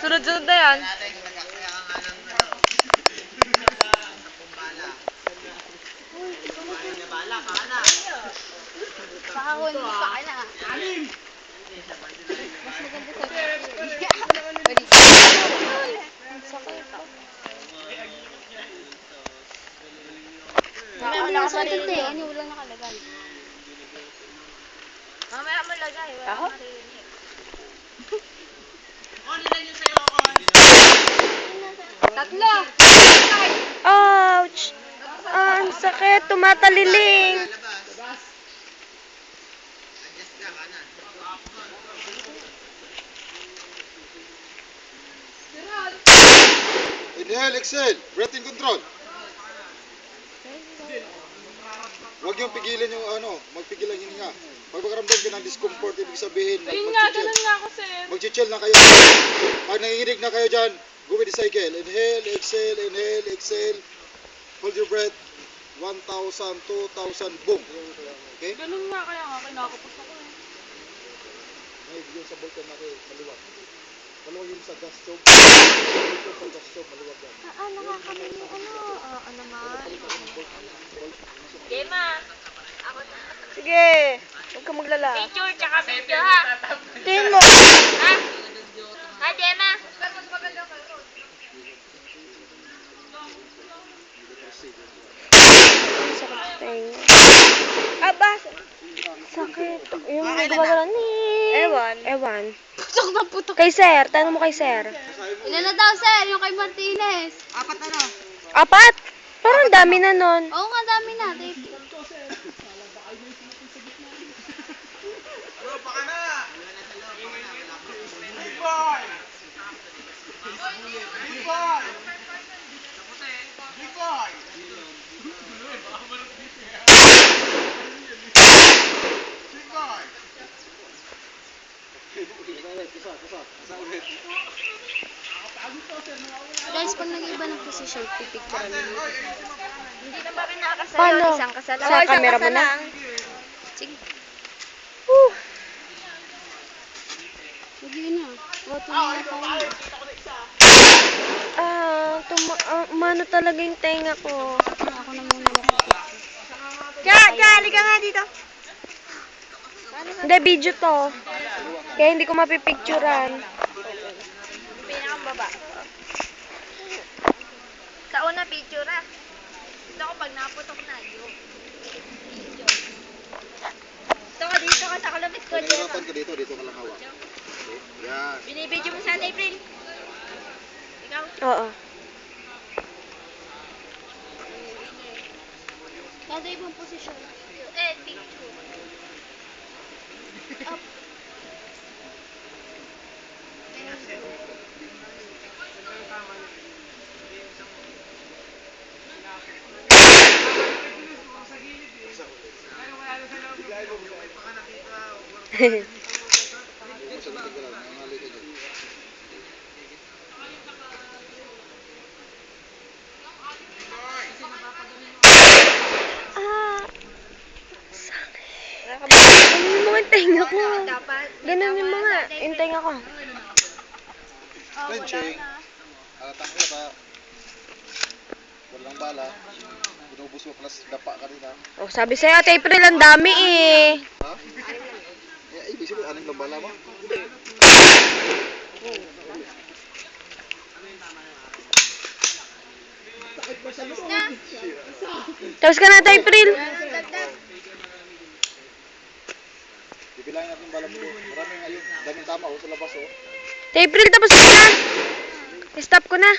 Sunod-sunod na yan. Pakawin mo pa ka na. Mas maganda sa mamaya mo lang sarili. Ano wala nakalagay? Mamaya mo lagay. Wala Ako? marinig. Tatlo! Ouch! Ah, ang sakit. Tumataliling. Inhale, exhale. Breathing control. Huwag yung pigilan yung magpigil ang hininga. Pag makaramdam ka ng discomfort, ibig sabihin, mag-chill. Mag-chill na kayo. Pag nanginginig na kayo dyan, go with the cycle. Inhale, exhale. Hold your breath. 1,000, 2,000, boom. Okay? Ganun nga kaya nga. Kinakapos ako eh. May yung sa volcan na kayo, maluwag. Maluwag yung sa gas stove. Sa gas stove, maluwag yan. Nakakabili yung ano naman. Gemma! Ako na. Sige! Huwag ka maglala. Picture tsaka video ha. Tingin mo! Ha? Ha, Gemma? Sakit tayo. Aba! Sakit. Yung gumagala ni... Ewan. Putok na putok. Kay Sir. Tanong mo kay Sir. Ilan na daw, sir? Yung kay Martinez. Apat? Parang dami na nun. Oo nga, dami na. Tape. Guys, pag nag-iba ng position, pipicture mo. Hindi na ba kinakasal? Paano? Isang kasal lang. Sa camera mo na? Sige. Whew. Huwag yun na. O, tumingin pa rin. Umano talaga yung tenga ko. Ako na muna mag-picture. Halika nga dito. Hindi, video to. Kaya hindi ko mapipicturan. Pinakang baba. Sa una picture ah. Ito ko pag naputok na yun. Ito ka dito ka sa kalabit ko. Pag nahirapan ka dito ka lang hawak. Okay? Yan. Binibidyo mo sa April. Ikaw? Oo. Kada ibang posisyon. Picture. Up. Ganun yung mga tenga ko. Dapat. Ganun yung mga yung tenga ko. Clenching. Halatang hata. Walang bala. Binubos mo plus dapa ka rin ha. Oh, sabi sa'yo, Ate April, ang dami eh. Ha? Ibig sabihin, aning lang bala mo? Tapos ka na, Ate April. Bibilangin natin yung bala mo. Maraming ngayon. Daming tama sa labas Ate April, tapos ka na. Stop ko na.